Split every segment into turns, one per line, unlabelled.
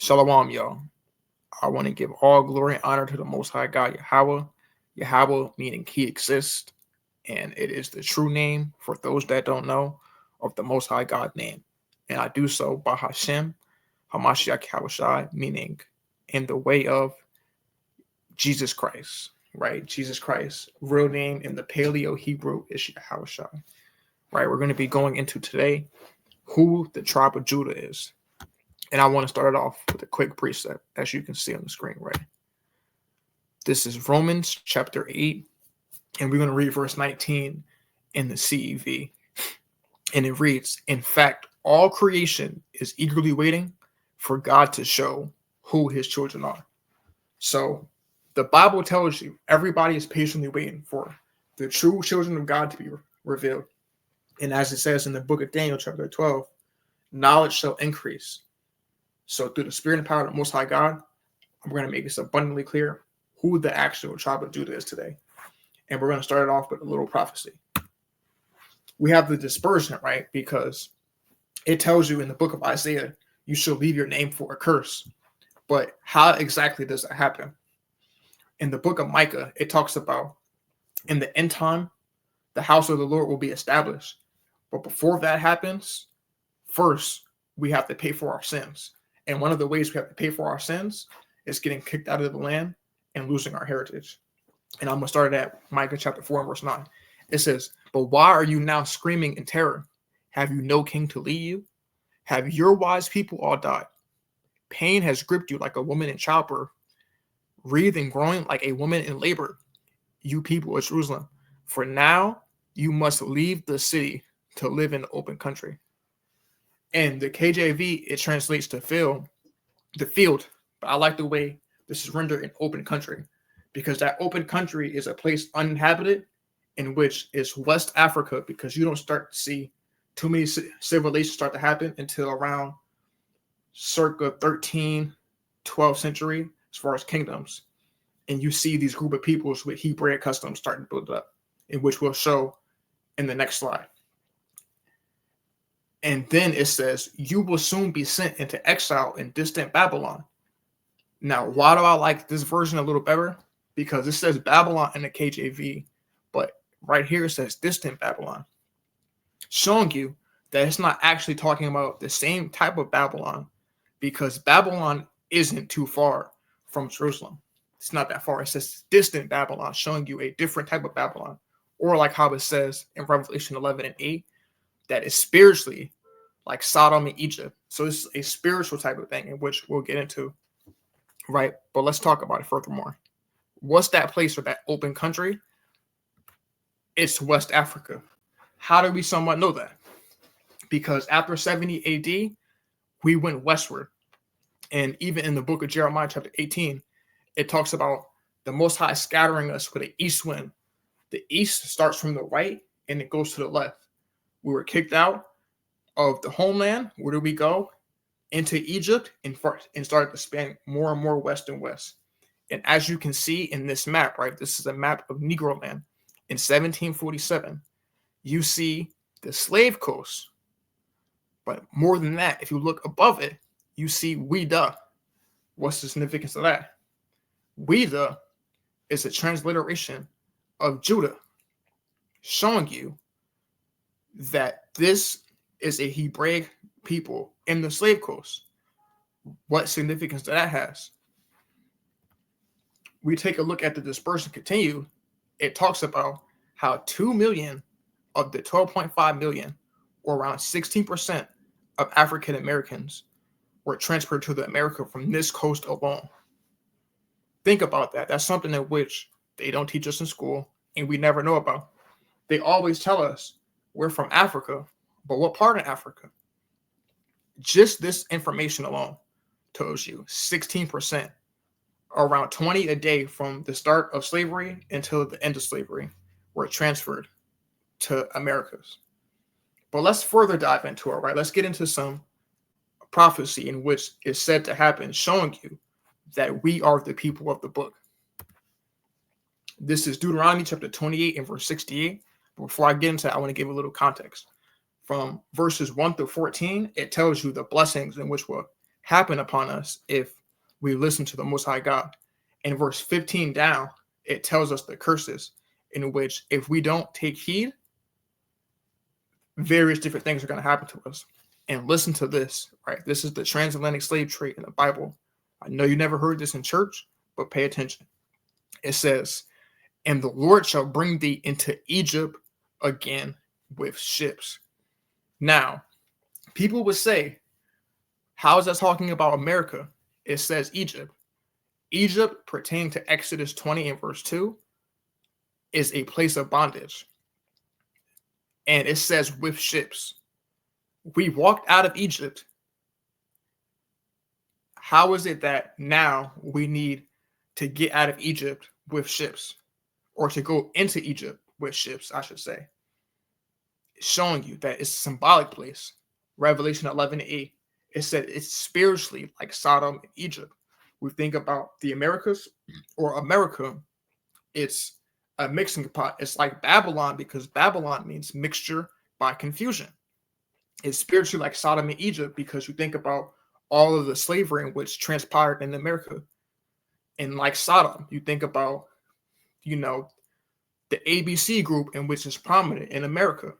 Shalom, y'all. I want to give all glory and honor to the Most High God, Yahweh. Yahweh meaning He exists, and it is the true name for those that don't know of the Most High God name. And I do so by Hashem, Hamashiach Yahushai, meaning in the way of Jesus Christ, right? Jesus Christ, real name in the Paleo Hebrew is Yahushai, right? We're going to be going into today who the tribe of Judah is. And I want to start it off with a quick precept, as you can see on the screen, right? This is Romans chapter 8, and we're going to read verse 19 in the CEV. And it reads, "In fact, all creation is eagerly waiting for God to show who his children are." So the Bible tells you everybody is patiently waiting for the true children of God to be revealed. And as it says in the book of Daniel, chapter 12, knowledge shall increase. So through the spirit and power of the Most High God, I'm going to make this abundantly clear who the actual tribe of Judah is today. And we're going to start it off with a little prophecy. We have the dispersion, right? Because it tells you in the book of Isaiah, you shall leave your name for a curse. But how exactly does that happen? In the book of Micah, it talks about in the end time, the house of the Lord will be established. But before that happens, first, we have to pay for our sins. And one of the ways we have to pay for our sins is getting kicked out of the land and losing our heritage. And I'm going to start at Micah chapter 4 and verse 9. It says, "But why are you now screaming in terror? Have you no king to lead you? Have your wise people all died? Pain has gripped you like a woman in childbirth, wreathed and growing like a woman in labor, you people of Jerusalem. For now you must leave the city to live in the open country." And the KJV, it translates to the field, but I like the way this is rendered in open country, because that open country is a place uninhabited, in which is West Africa, because you don't start to see too many civilizations start to happen until around circa 13th, 12th century, as far as kingdoms. And you see these group of peoples with Hebraic customs starting to build up, in which we'll show in the next slide. And then it says, "You will soon be sent into exile in distant Babylon." Now, why do I like this version a little better? Because it says Babylon in the KJV, but right here it says distant Babylon, showing you that it's not actually talking about the same type of Babylon, because Babylon isn't too far from Jerusalem. It's not that far. It says distant Babylon, showing you a different type of Babylon. Or like how it says in Revelation 11 and 8, that is spiritually like Sodom and Egypt. So it's a spiritual type of thing, in which we'll get into, right? But let's talk about it furthermore. What's that place or that open country? It's West Africa. How do we somewhat know that? Because after 70 AD, we went westward. And even in the book of Jeremiah, chapter 18, it talks about the Most High scattering us with an east wind. The east starts from the right and it goes to the left. We were kicked out of the homeland. Where do we go? Into Egypt, and started to span more and more west and west. And as you can see in this map, right, this is a map of Negro land. In 1747, you see the slave coast. But more than that, if you look above it, you see Ouida. What's the significance of that? Ouida is a transliteration of Judah, showing you that this is a Hebraic people in the slave coast. What significance that has? We take a look at the dispersion continue. It talks about how 2 million of the 12.5 million, or around 16% of African Americans, were transferred to the America from this coast alone. Think about that. That's something in which they don't teach us in school and we never know about. They always tell us we're from Africa, but what part of Africa? Just this information alone tells you 16%, around 20 a day from the start of slavery until the end of slavery, were transferred to Americas. But let's further dive into it, right? Let's get into some prophecy in which is said to happen, showing you that we are the people of the book. This is Deuteronomy chapter 28 and verse 68. But before I get into that, I want to give a little context. From verses 1 through 14, it tells you the blessings in which will happen upon us if we listen to the Most High God. In verse 15 down, it tells us the curses in which if we don't take heed, various different things are going to happen to us. And listen to this, right? This is the transatlantic slave trade in the Bible. I know you never heard this in church, but pay attention. It says, and the Lord shall bring thee into Egypt again with ships. Now, people would say, how is that talking about America? It says Egypt. Egypt, pertaining to Exodus 20 and verse 2, is a place of bondage. And it says with ships. We walked out of Egypt. How is it that now we need to get out of Egypt with ships? Or to go into Egypt with ships, I should say. It's showing you that it's a symbolic place. Revelation 11:8. It said it's spiritually like Sodom and Egypt. We think about the Americas or America, it's a mixing pot. It's like Babylon because Babylon means mixture by confusion. It's spiritually like Sodom and Egypt because you think about all of the slavery in which transpired in America. And like Sodom, you think about, the ABC group in which is prominent in America,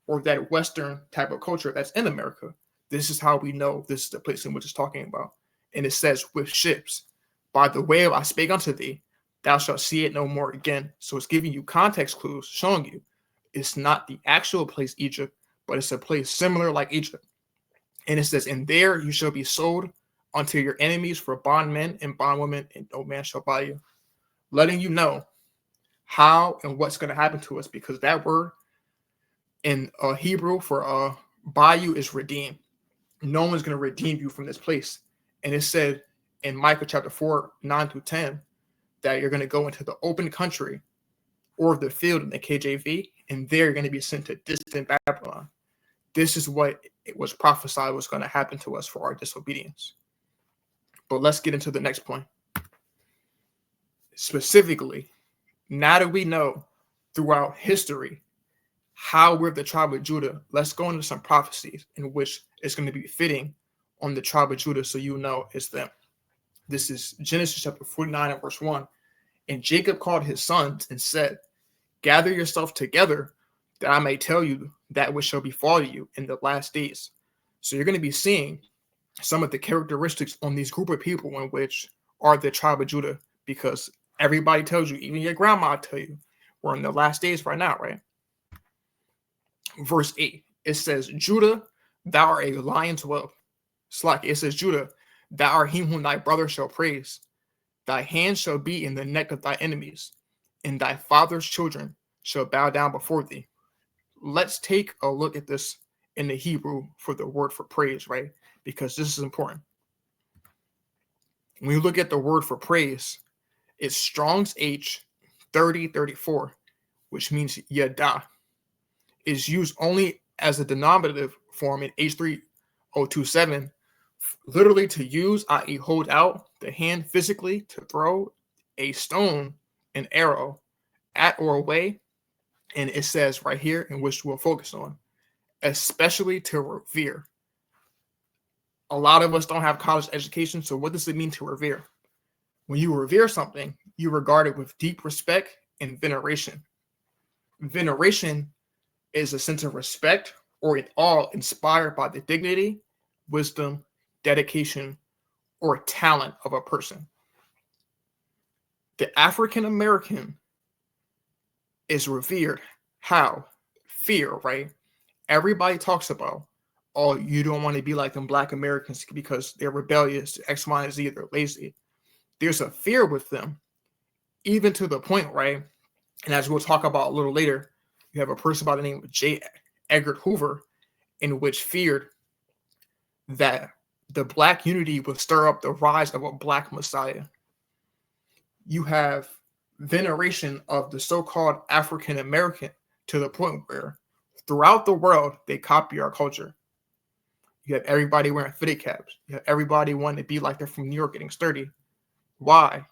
or that Western type of culture that's in America. This is how we know this is the place in which it's talking about. And it says, with ships, by the way I spake unto thee, thou shalt see it no more again. So it's giving you context clues, showing you it's not the actual place Egypt, but it's a place similar like Egypt. And it says, and there you shall be sold unto your enemies for bondmen and bondwomen, and no man shall buy you. Letting you know how and what's going to happen to us, because that word in Hebrew for buy you is redeem. No one's going to redeem you from this place. And it said in Micah chapter 4, 9 through 10, that you're going to go into the open country or the field in the KJV, and there you're going to be sent to distant Babylon. This is what it was prophesied was going to happen to us for our disobedience. But let's get into the next point. Specifically, now that we know throughout history how we're the tribe of Judah, let's go into some prophecies in which it's going to be fitting on the tribe of Judah, so you know it's them. This is Genesis chapter 49 and verse 1. And Jacob called his sons and said, gather yourself together, that I may tell you that which shall befall you in the last days. So you're going to be seeing some of the characteristics on these group of people in which are the tribe of Judah, because everybody tells you, even your grandma tell you, we're in the last days right now, right? Verse 8, it says, Judah, thou art a lion's whelp. It says, Judah, thou art him whom thy brother shall praise. Thy hand shall be in the neck of thy enemies, and thy father's children shall bow down before thee. Let's take a look at this in the Hebrew for the word for praise, right? Because this is important. When you look at the word for praise, it's Strong's H 3034, which means yada. Is used only as a denominative form in H3027, literally to use, i.e. hold out the hand physically to throw a stone, an arrow, at or away. And it says right here, in which we'll focus on, especially to revere. A lot of us don't have college education, so what does it mean to revere? When you revere something, you regard it with deep respect and veneration. Veneration is a sense of respect or in awe inspired by the dignity, wisdom, dedication, or talent of a person. The African American is revered. How? Fear, right? Everybody talks about, oh, you don't want to be like them Black Americans because they're rebellious, X, Y, and Z, they're lazy. There's a fear with them, even to the point, right? And as we'll talk about a little later, you have a person by the name of J. Edgar Hoover, in which feared that the Black unity would stir up the rise of a Black Messiah. You have veneration of the so-called African American to the point where throughout the world, they copy our culture. You have everybody wearing fitted caps. You have everybody wanting to be like they're from New York getting sturdy. Why?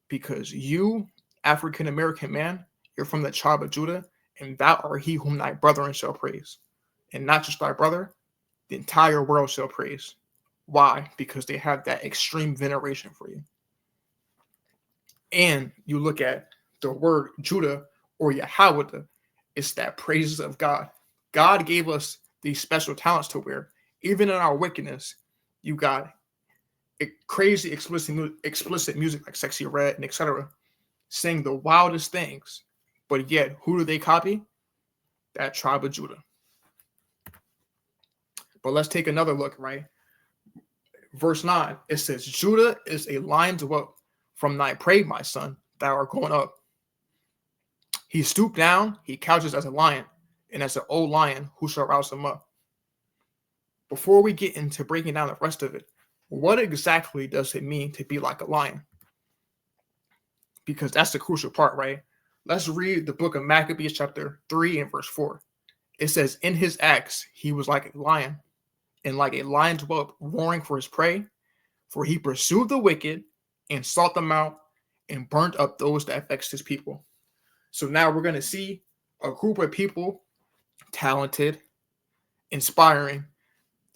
Because you, African American man, you're from the tribe of Judah, and thou art he whom thy brethren shall praise. And not just thy brother, the entire world shall praise. Why? Because they have that extreme veneration for you. And you look at the word Judah or Yahweh, it's that praises of God. God gave us these special talents to where, even in our wickedness, you got crazy explicit music like Sexy Red and etc. saying the wildest things. But yet, who do they copy? That tribe of Judah. But let's take another look, right? Verse 9, it says, Judah is a lion's whelp. From thy prey, my son, thou art going up. He stooped down, he couches as a lion, and as an old lion, who shall rouse him up? Before we get into breaking down the rest of it, what exactly does it mean to be like a lion? Because that's the crucial part, right? Let's read the book of Maccabees chapter 3 and verse 4. It says, in his acts, he was like a lion, and like a lion's whelp roaring for his prey, for he pursued the wicked and sought them out and burnt up those that vexed his people. So now we're going to see a group of people, talented, inspiring,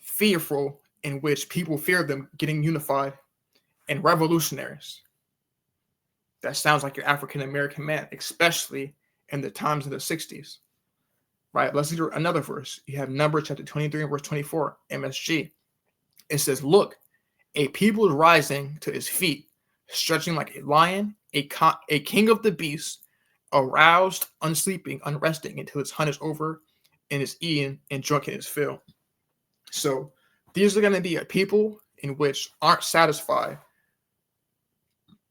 fearful, in which people fear them, getting unified, and revolutionaries. That sounds like your African-American man, especially in the times of the 60s. Right, let's read another verse. You have Numbers chapter 23 and verse 24, MSG. It says, look, a people is rising to his feet, stretching like a lion, a king of the beasts, aroused, unsleeping, unresting until his hunt is over and is eaten and drunk in his fill. So these are going to be a people in which aren't satisfied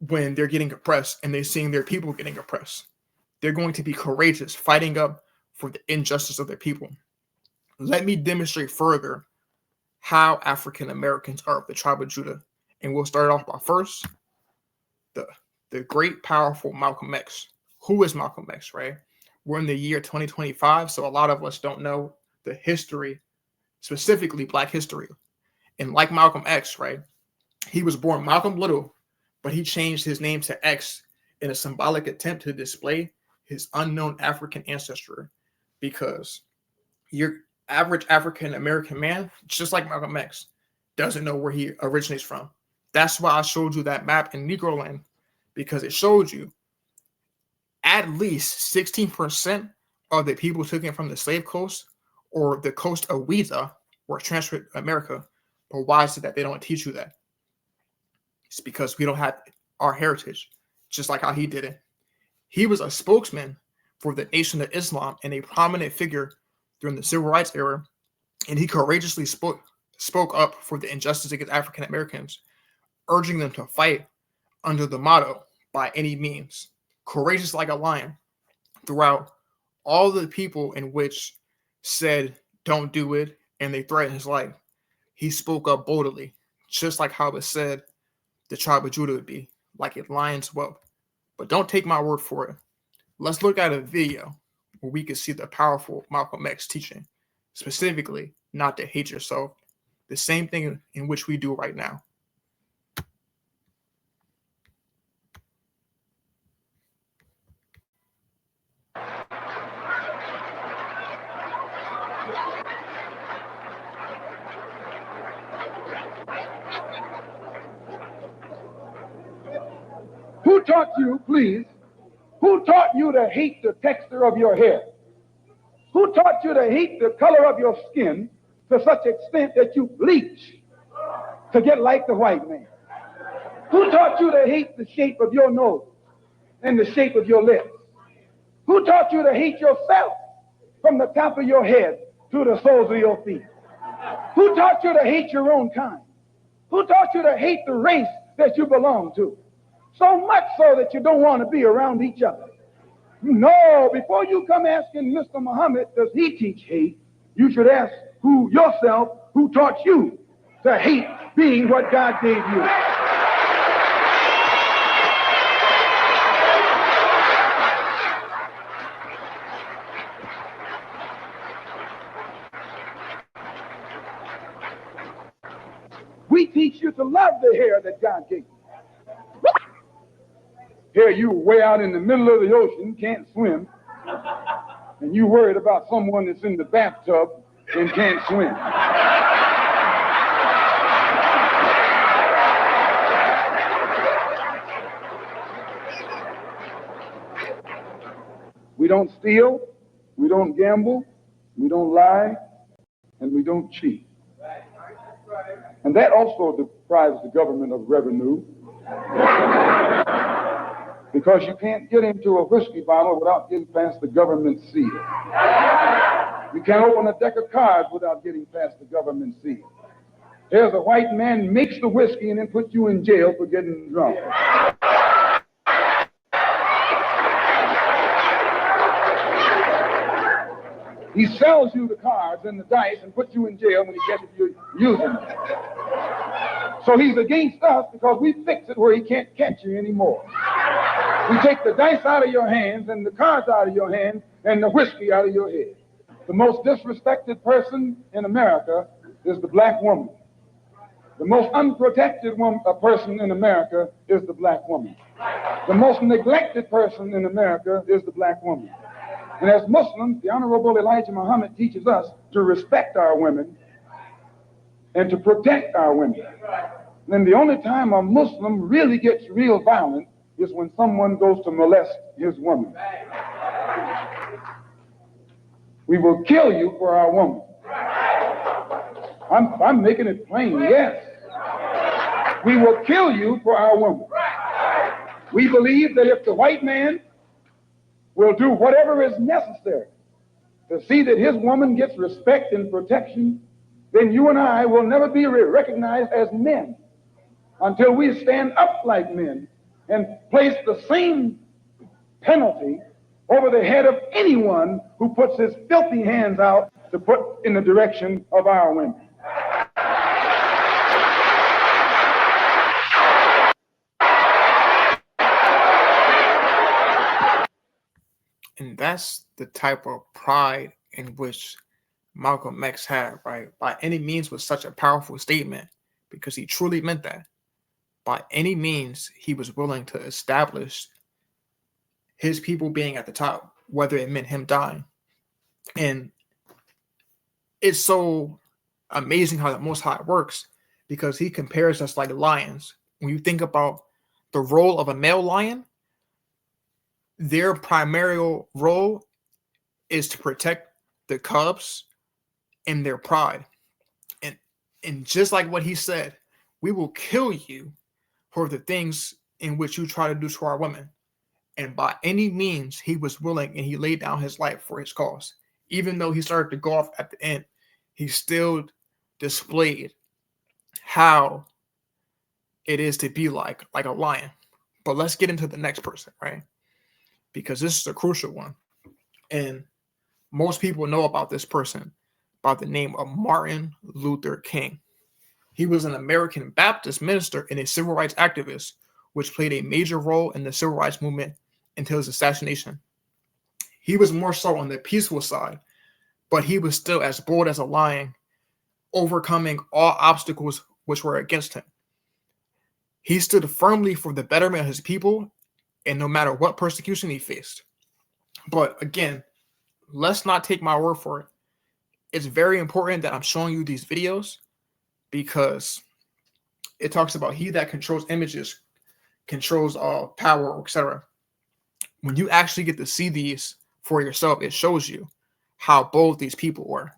when they're getting oppressed and they're seeing their people getting oppressed. They're going to be courageous, fighting up for the injustice of their people. Let me demonstrate further how African Americans are of the tribe of Judah. And we'll start off by first, the great, powerful Malcolm X. Who is Malcolm X, right? We're in the year 2025, so a lot of us don't know the history, specifically Black history. And like Malcolm X, right, he was born Malcolm Little, but he changed his name to X in a symbolic attempt to display his unknown African ancestry, because your average African-American man, just like Malcolm X, doesn't know where he originates from. That's why I showed you that map in Negroland, because it showed you at least 16% of the people taken from the slave coast or the coast of Weeza were transferred to America. But why is it that they don't teach you that? It's because we don't have our heritage, just like how he did it. He was a spokesman for the Nation of Islam and a prominent figure during the Civil Rights era, and he courageously spoke up for the injustice against African Americans, urging them to fight under the motto, by any means, courageous like a lion, throughout all the people in which said, don't do it, and they threatened his life. He spoke up boldly, just like how it said the tribe of Judah would be, like a lion's whelp. But don't take my word for it. Let's look at a video where we can see the powerful Malcolm X teaching, specifically not to hate yourself, the same thing in which we do right now.
Who taught you, please, who taught you to hate the texture of your hair? Who taught you to hate the color of your skin to such extent that you bleach to get like the white man? Who taught you to hate the shape of your nose and the shape of your lips? Who taught you to hate yourself from the top of your head to the soles of your feet? Who taught you to hate your own kind? Who taught you to hate the race that you belong to? So much so that you don't want to be around each other. No, before you come asking Mr. Muhammad, does he teach hate? You should ask yourself, who taught you to hate being what God gave you? We teach you to love the hair that God gave you. Here you way out in the middle of the ocean, can't swim, and you worried about someone that's in the bathtub and can't swim. don't steal, we don't gamble, we don't lie, and we don't cheat. And that also deprives the government of revenue, because you can't get into a whiskey bottle without getting past the government seal. You can't open a deck of cards without getting past the government seal. Here's a white man makes the whiskey and then puts you in jail for getting drunk. He sells you the cards and the dice and puts you in jail when he catches you using them. So he's against us because we fix it where he can't catch you anymore. We take the dice out of your hands and the cards out of your hands and the whiskey out of your head. The most disrespected person in America is the black woman. The most unprotected person in America is the black woman. The most neglected person in America is the black woman. And as Muslims, the Honorable Elijah Muhammad teaches us to respect our women and to protect our women. And the only time a Muslim really gets real violent is when someone goes to molest his woman. We will kill you for our woman. I'm making it plain, yes. We will kill you for our woman. We believe that if the white man will do whatever is necessary to see that his woman gets respect and protection, then you and I will never be recognized as men until we stand up like men and place the same penalty over the head of anyone who puts his filthy hands out to put in the direction of our women.
And that's the type of pride in which Malcolm X had, right? By any means was such a powerful statement because he truly meant that. By any means, he was willing to establish his people being at the top, whether it meant him dying. And it's so amazing how the Most High works because he compares us like lions. When you think about the role of a male lion, their primary role is to protect the cubs and their pride. And just like what he said, we will kill you for the things in which you try to do to our women. And by any means, he was willing and he laid down his life for his cause. Even though he started to go off at the end, he still displayed how it is to be like a lion. But let's get into the next person, right? Because this is a crucial one. And most people know about this person by the name of Martin Luther King. He was an American Baptist minister and a civil rights activist, which played a major role in the civil rights movement until his assassination. He was more so on the peaceful side, but he was still as bold as a lion, overcoming all obstacles which were against him. He stood firmly for the betterment of his people, and no matter what persecution he faced. But again, let's not take my word for it. It's very important that I'm showing you these videos because it talks about he that controls images controls power, etc. When you actually get to see these for yourself, it shows you how bold these people were.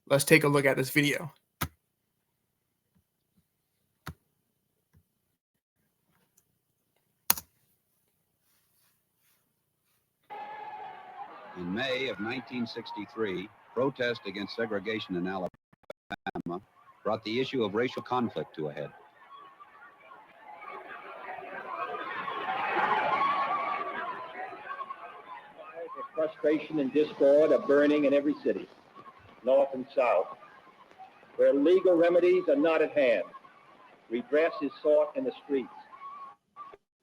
Let's take a look at this video.
In May of 1963, protest against segregation in Alabama brought the issue of racial conflict to a head.
Frustration and discord are burning in every city, north and south. Where legal remedies are not at hand, redress is sought in the streets,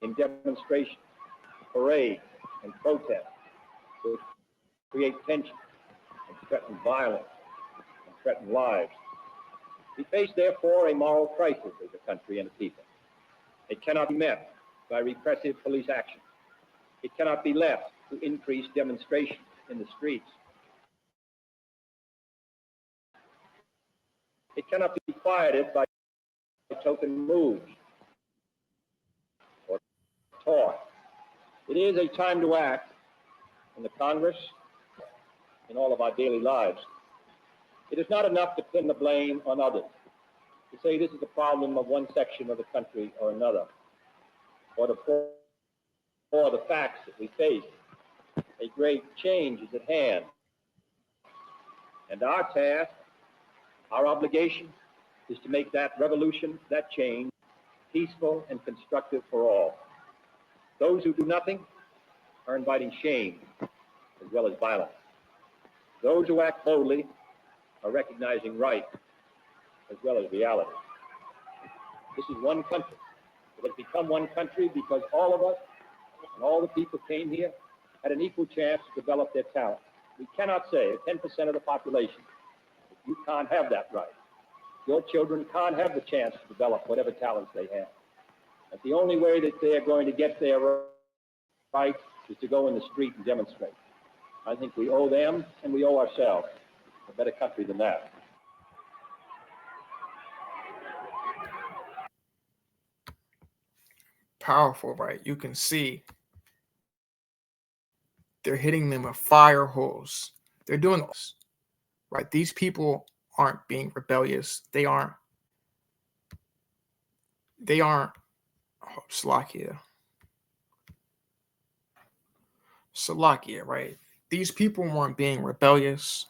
in demonstrations, parades, and protests, which create tension and threaten violence and threaten lives. We face, therefore, a moral crisis as a country and a people. It cannot be met by repressive police action. It cannot be left to increase demonstration in the streets. It cannot be quieted by token moves or talk. It is a time to act, in the Congress, in all of our daily lives. It is not enough to pin the blame on others, to say this is a problem of one section of the country or another, or to pour the facts that we face. A great change is at hand. And our task, our obligation, is to make that revolution, that change, peaceful and constructive for all. Those who do nothing are inviting shame as well as violence. Those who act boldly are recognizing right as well as reality. This is one country. It has become one country because all of us and all the people came here had an equal chance to develop their talent. We cannot say at 10% of the population, you can't have that right. Your children can't have the chance to develop whatever talents they have. But the only way that they are going to get their right is to go in the street and demonstrate. I think we owe them and we owe ourselves a better country than that.
Powerful, right? You can see they're hitting them with fire hose. They're doing this, right? These people aren't being rebellious. They aren't Slovakia, right? These people weren't being rebellious.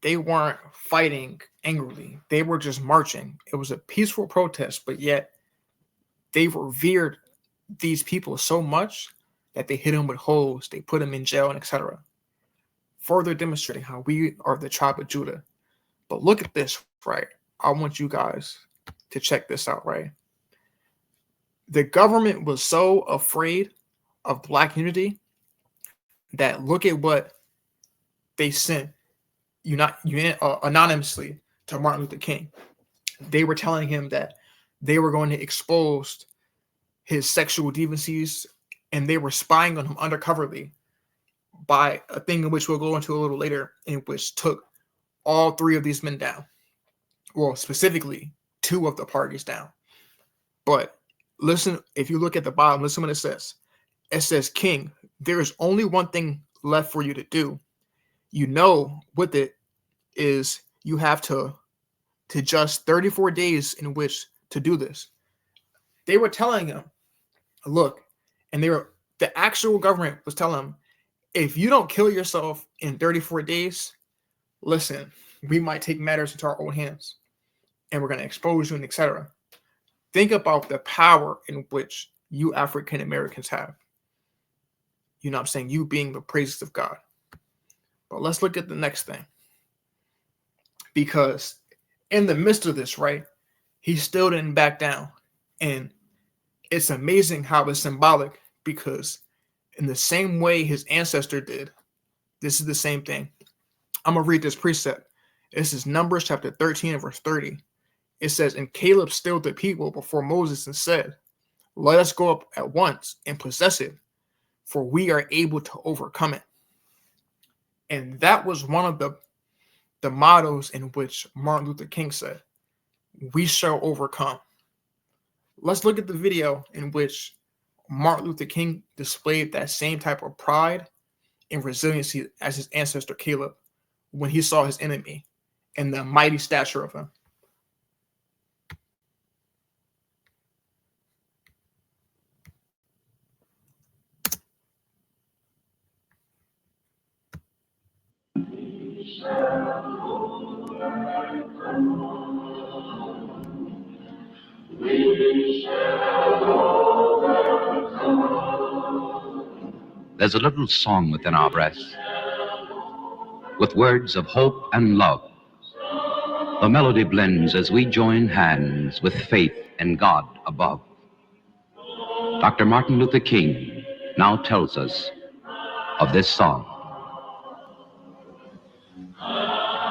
They weren't fighting angrily. They were just marching. It was a peaceful protest, but yet they revered these people so much that they hit them with holes, they put them in jail, and etc. Further demonstrating how we are the tribe of Judah. But look at this, right? I want you guys to check this out, right? The government was so afraid of Black unity that look at what they sent anonymously to Martin Luther King. They were telling him that they were going to expose his sexual deviancies, and they were spying on him undercoverly by a thing in which we'll go into a little later, in which took all three of these men down. Well, specifically, two of the parties down. But listen, if you look at the bottom, listen what it says. It says, King, there is only one thing left for you to do. You know what it is. You have to just 34 days in which to do this. They were telling him, look, and the actual government was telling him, if you don't kill yourself in 34 days, listen, we might take matters into our own hands and we're going to expose you and etc. Think about the power in which you African Americans have. You know what I'm saying? You being the praises of God. But let's look at the next thing. Because in the midst of this, right, he still didn't back down. And it's amazing how it's symbolic, because in the same way his ancestor did, this is the same thing. I'm going to read this precept. This is Numbers chapter 13 and verse 30. It says, and Caleb stilled the people before Moses and said, let us go up at once and possess it, for we are able to overcome it. And that was one of the mottos in which Martin Luther King said, we shall overcome. Let's look at the video in which Martin Luther King displayed that same type of pride and resiliency as his ancestor Caleb when he saw his enemy and the mighty stature of him.
There's a little song within our breasts with words of hope and love. The melody blends as we join hands with faith in God above. Dr. Martin Luther King now tells us of this song.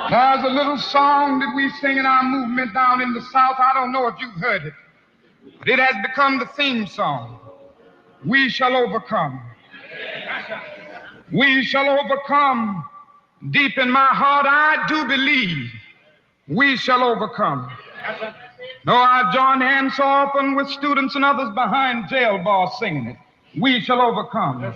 There's a little song that we sing in our movement down in the South. I don't know if you've heard it, but it has become the theme song. We shall overcome. We shall overcome. Deep in my heart, I do believe we shall overcome. Though I've joined hands so often with students and others behind jail bars singing it, we shall overcome.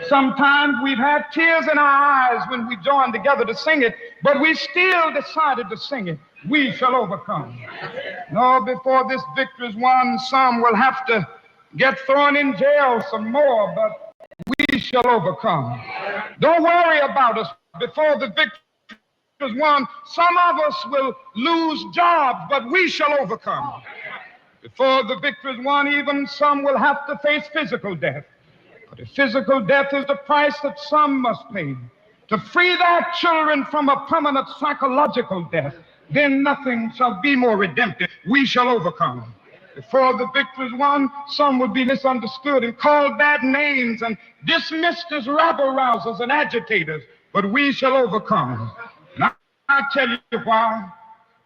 Sometimes we've had tears in our eyes when we joined together to sing it, but we still decided to sing it. We shall overcome. No, before this victory is won, some will have to get thrown in jail some more, but we shall overcome. Don't worry about us. Before the victory is won, some of us will lose jobs, but we shall overcome. Before the victory is won, even some will have to face physical death. But if physical death is the price that some must pay to free their children from a permanent psychological death, then nothing shall be more redemptive. We shall overcome. Before the victory is won, some will be misunderstood and called bad names and dismissed as rabble-rousers and agitators, but we shall overcome. And I tell you why.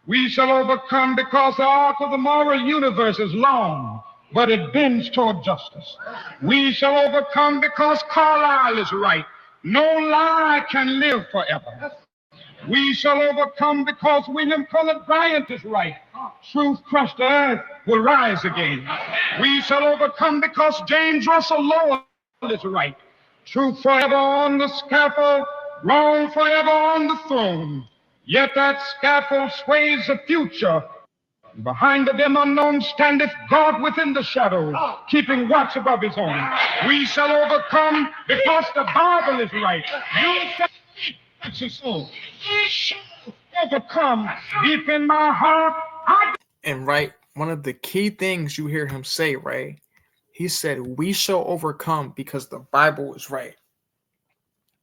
We shall overcome because the arc of the moral universe is long, but it bends toward justice. We shall overcome because Carlyle is right. No lie can live forever. We shall overcome because William Cullen Bryant is right. Truth crushed to earth will rise again. We shall overcome because James Russell Lowell is right. Truth forever on the scaffold, wrong forever on the throne. Yet that scaffold sways the future. Behind the dim unknown standeth God within the shadows, keeping watch above his own. We shall overcome because the Bible is right. You shall overcome. Deep in my heart,
And right, one of the key things you hear him say, right? He said, we shall overcome because the Bible is right.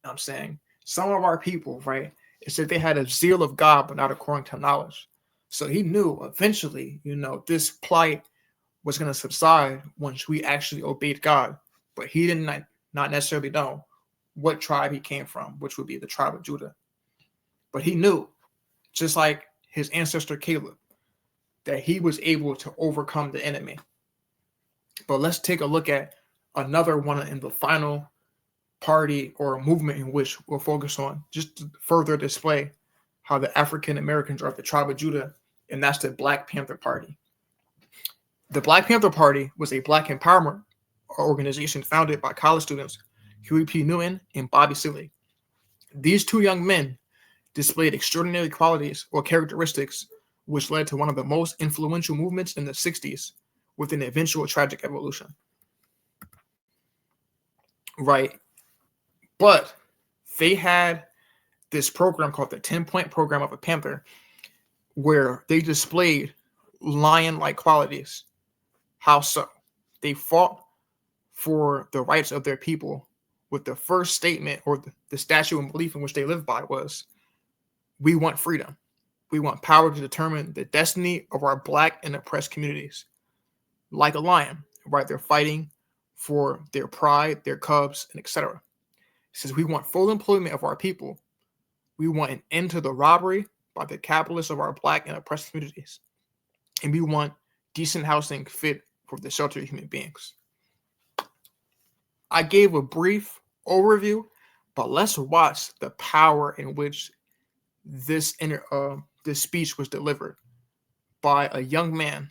I'm saying some of our people, right, it said they had a zeal of God, but not according to knowledge. So he knew eventually, this plight was going to subside once we actually obeyed God. But he did not necessarily know what tribe he came from, which would be the tribe of Judah. But he knew, just like his ancestor Caleb, that he was able to overcome the enemy. But let's take a look at another one in the final party or movement in which we'll focus on, just to further display how the African Americans are the tribe of Judah, and that's the Black Panther Party. The Black Panther Party was a black empowerment organization founded by college students Huey P. Newton and Bobby Seale. These two young men displayed extraordinary qualities or characteristics which led to one of the most influential movements in the 60s with an eventual tragic evolution. Right. But they had this program called the 10-point program of a Panther, where they displayed lion-like qualities. How so? They fought for the rights of their people, with the first statement or the statute and belief in which they lived by was, we want freedom. We want power to determine the destiny of our black and oppressed communities. Like a lion, right? They're fighting for their pride, their cubs, and etc. It says we want full employment of our people. We want an end to the robbery by the capitalists of our black and oppressed communities. And we want decent housing fit for the shelter of human beings. I gave a brief overview, but let's watch the power in which this speech was delivered by a young man,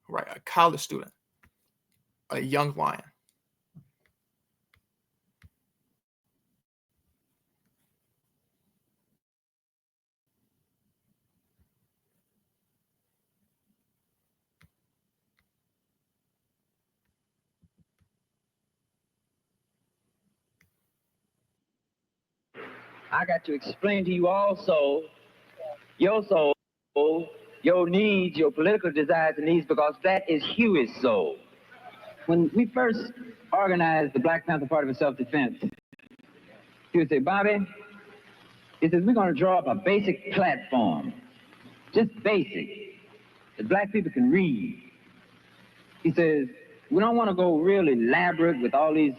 right, a college student, a young lion.
I got to explain to you also your soul, your needs, your political desires and needs, because that is Huey's soul. When we first organized the Black Panther Party for Self-Defense, Huey said, Bobby, he says, we're going to draw up a basic platform, just basic, that black people can read. He says, we don't want to go real elaborate with all these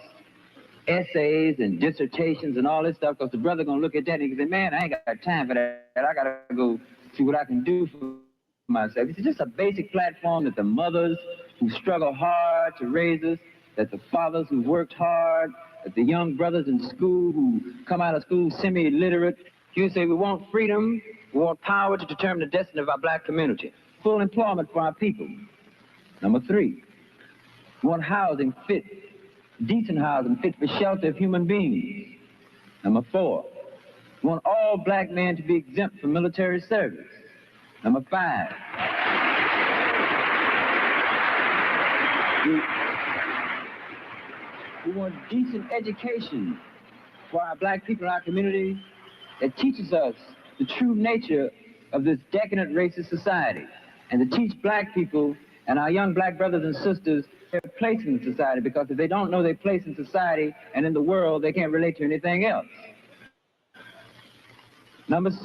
essays and dissertations and all this stuff, because the brother gonna look at that and he say, man, I ain't got time for that. I gotta go see what I can do for myself. It's just a basic platform that the mothers who struggle hard to raise us, that the fathers who worked hard, that the young brothers in school who come out of school semi-illiterate, you say we want freedom, we want power to determine the destiny of our black community, full employment for our people. Number 3, we want housing fit decent housing fit for shelter of human beings. Number 4, we want all black men to be exempt from military service. Number 5, we want decent education for our black people in our community that teaches us the true nature of this decadent racist society, and to teach black people and our young black brothers and sisters their place in society, because if they don't know their place in society and in the world, they can't relate to anything else. Number 6,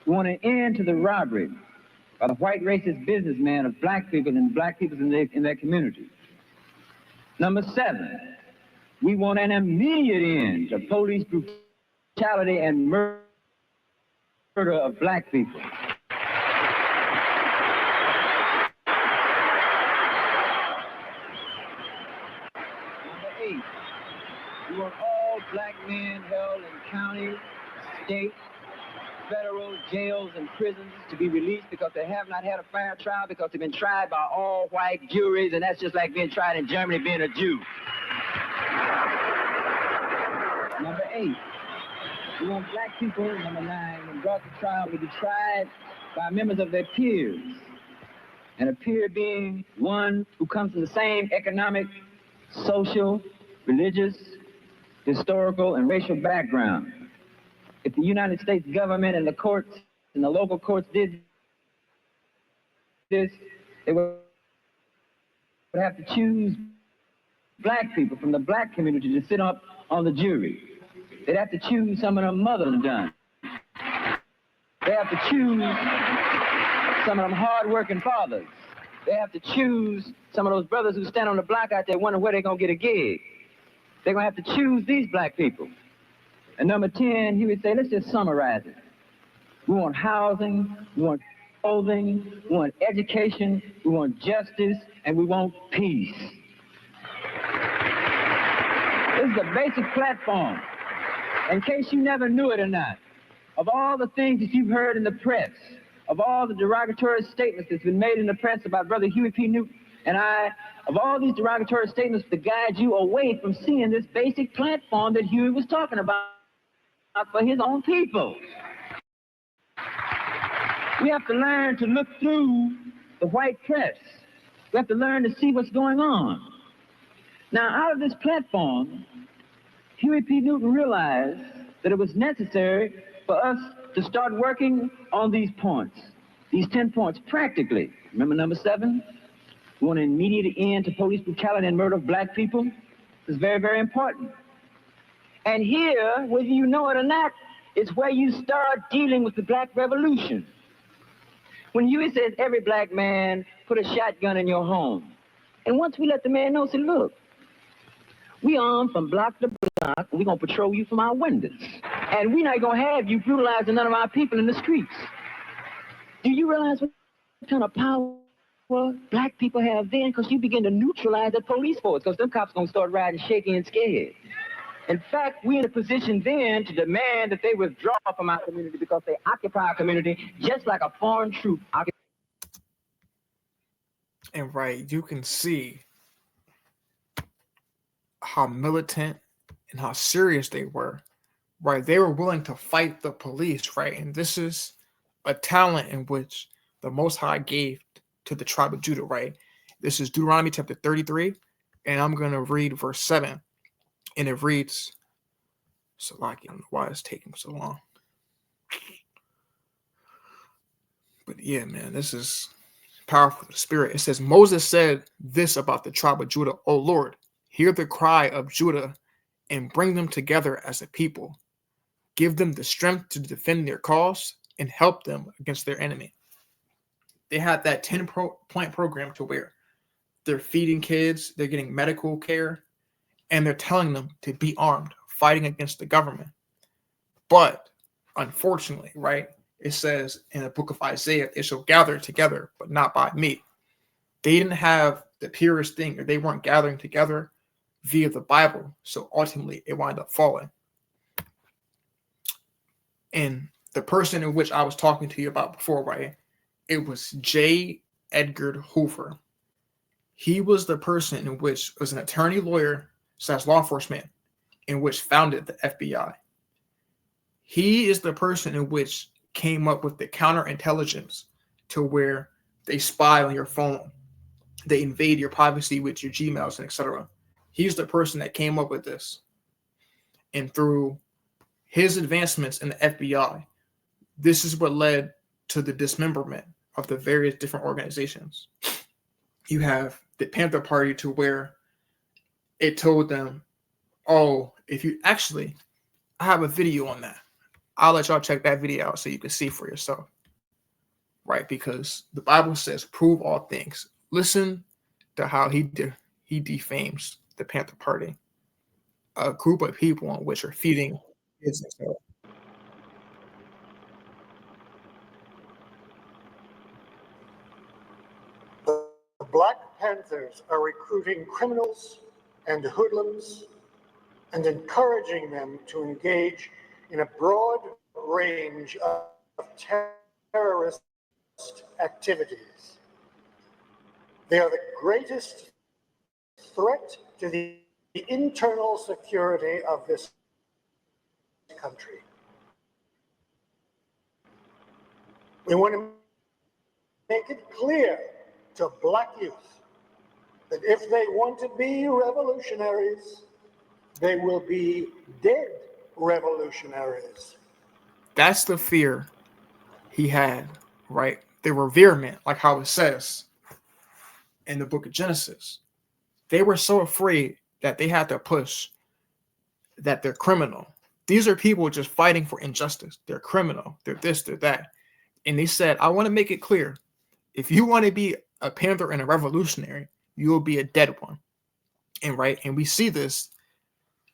we want an end to the robbery by the white racist businessman of black people and black people in their community. Number 7, we want an immediate end to police brutality and murder of black people. Number 8, we want all black men held in county, state, federal jails and prisons to be released because they have not had a fair trial, because they've been tried by all white juries, and that's just like being tried in Germany being a Jew. Number 8, we want black people, number 9, when brought to trial, to be tried by members of their peers. And a peer being one who comes from the same economic, social, religious, historical, and racial background. If the United States government and the courts and the local courts did this, they would have to choose black people from the black community to sit up on the jury. They'd have to choose some of them mothers done. They have to choose some of them hard-working fathers. They have to choose some of those brothers who stand on the block out there wondering where they're going to get a gig. They're going to have to choose these black people. And number 10, he would say, let's just summarize it. We want housing, we want clothing, we want education, we want justice, and we want peace. This is a basic platform. In case you never knew it or not, of all the things that you've heard in the press, of all the derogatory statements that's been made in the press about Brother Huey P. Newton and I, of all these derogatory statements to guide you away from seeing this basic platform that Huey was talking about for his own people. We have to learn to look through the white press. We have to learn to see what's going on. Now, out of this platform, Huey P. Newton realized that it was necessary for us to start working on these points, these 10 points, practically. Remember number 7? We want an immediate end to police brutality and murder of black people. This is very, very important. And here, whether you know it or not, is where you start dealing with the black revolution. When Huey says every black man put a shotgun in your home, and once we let the man know, say, look, we armed from block to block, and we're going to patrol you from our windows. And we're not going to have you brutalizing none of our people in the streets. Do you realize what kind of power black people have then? Because you begin to neutralize the police force, because them cops going to start riding shaky and scared. In fact, we're in a position then to demand that they withdraw from our community because they occupy our community just like a foreign troop occupies.
And right, you can see how militant and how serious they were, right? They were willing to fight the police, right? And this is a talent in which the Most High gave to the tribe of Judah, right? This is Deuteronomy chapter 33, and I'm going to read verse 7. And it reads, so like, I don't know why it's taking so long. But yeah, man, this is powerful. The Spirit. It says, Moses said this about the tribe of Judah, O Lord, hear the cry of Judah and bring them together as a people. Give them the strength to defend their cause and help them against their enemy. They had that 10-point program to where they're feeding kids, they're getting medical care, and they're telling them to be armed, fighting against the government. But unfortunately, right, it says in the book of Isaiah, they shall gather together, but not by me. They didn't have the purest thing, or they weren't gathering together via the Bible. So ultimately, it wound up falling. And the person in which I was talking to you about before, right, it was J. Edgar Hoover. He was the person in which was an attorney, lawyer / law enforcement, in which founded the FBI. He is the person in which came up with the counterintelligence to where they spy on your phone, they invade your privacy with your Gmails and etc. He's the person that came up with this. And through his advancements in the FBI, this is what led to the dismemberment of the various different organizations. You have the Panther Party, to where it told them, oh, if you actually, I have a video on that. I'll let y'all check that video out so you can see for yourself. Right? Because the Bible says, prove all things. Listen to how he defames the Panther Party, a group of people on which are feeding his himself.
The Black Panthers are recruiting criminals and hoodlums and encouraging them to engage in a broad range of terrorist activities. They are the greatest threat to the internal security of this country. We want to make it clear to Black youth that if they want to be revolutionaries, they will be dead revolutionaries.
That's the fear he had, right? The reverement, like how it says in the book of Genesis. They were so afraid that they had to push that they're criminal. These are people just fighting for injustice. They're criminal. They're this, they're that. And they said, I want to make it clear, if you want to be a Panther and a revolutionary, you will be a dead one. And right, and we see this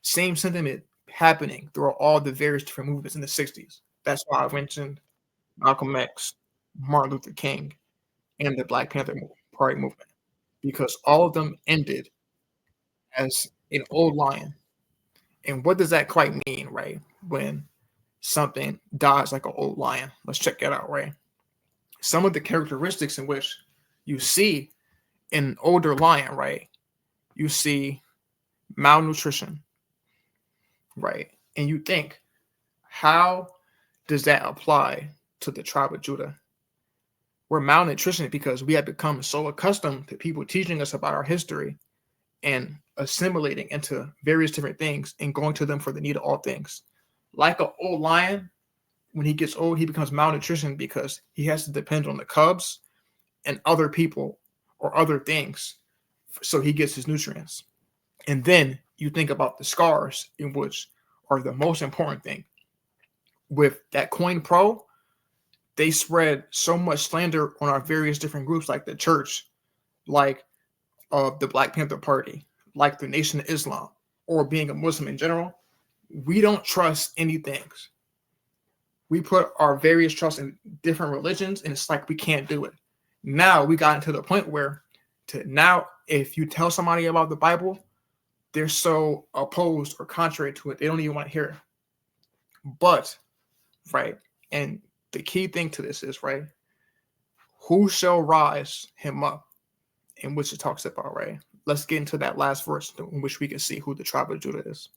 same sentiment happening through all the various different movements in the 60s. That's why I mentioned Malcolm X, Martin Luther King, and the Black Panther Party movement, because all of them ended as an old lion. And what does that quite mean, right? When something dies like an old lion. Let's check that out, right? Some of the characteristics in which you see in an older lion, right? You see malnutrition, right? And you think, how does that apply to the tribe of Judah? We're malnutrition because we have become so accustomed to people teaching us about our history and assimilating into various different things and going to them for the need of all things. Like an old lion, when he gets old, he becomes malnutrition because he has to depend on the cubs and other people or other things so he gets his nutrients. And then you think about the scars, in which are the most important thing. With that Coin Pro, they spread so much slander on our various different groups, like the church, like the Black Panther Party, like the Nation of Islam, or being a Muslim in general. We don't trust anything. We put our various trusts in different religions, and it's like we can't do it. Now we got to the point where if you tell somebody about the Bible, they're so opposed or contrary to it, they don't even want to hear it. But, right, and the key thing to this is, right, who shall rise him up, in which it talks about, right? Let's get into that last verse in which we can see who the tribe of Judah is.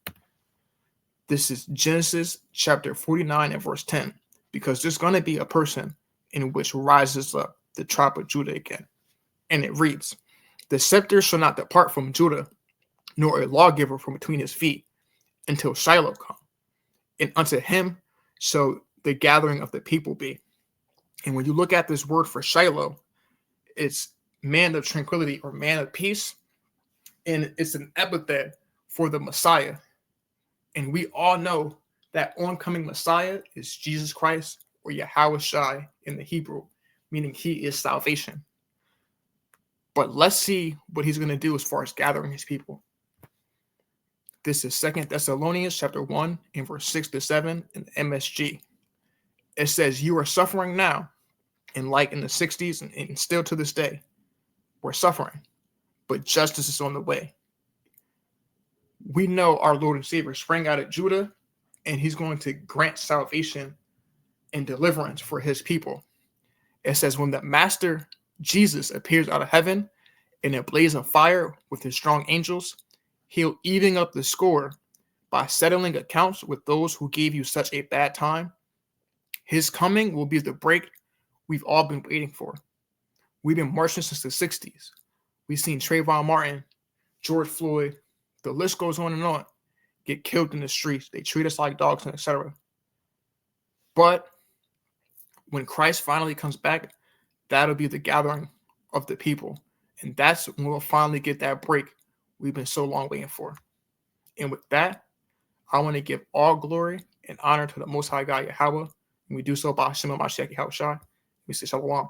This is Genesis chapter 49 and verse 10, because there's going to be a person in which rises up the tribe of Judah again. And it reads, the scepter shall not depart from Judah, nor a lawgiver from between his feet, until Shiloh come. And unto him shall the gathering of the people be. And when you look at this word for Shiloh, it's man of tranquility or man of peace. And it's an epithet for the Messiah. And we all know that oncoming Messiah is Jesus Christ, or Yahweh Shai in the Hebrew, meaning he is salvation. But let's see what he's going to do as far as gathering his people. This is 2 Thessalonians chapter 1 and verse 6-7 in the MSG. It says, you are suffering now, and like in the 60s and still to this day, we're suffering, but justice is on the way. We know our Lord and Savior sprang out of Judah, and he's going to grant salvation and deliverance for his people. It says, when the Master Jesus appears out of heaven In a blaze of fire with his strong angels, he'll even up the score by settling accounts with those who gave you such a bad time. His coming will be the break we've all been waiting for. We've been marching since the 60s. We've seen Trayvon Martin, George Floyd, the list goes on, get killed in the streets. They treat us like dogs, and etc. But when Christ finally comes back, that'll be the gathering of the people. And that's when we'll finally get that break we've been so long waiting for. And with that, I want to give all glory and honor to the Most High God, Yahweh. And we do so by Hashem HaMashiach Yahushua. We say shalom.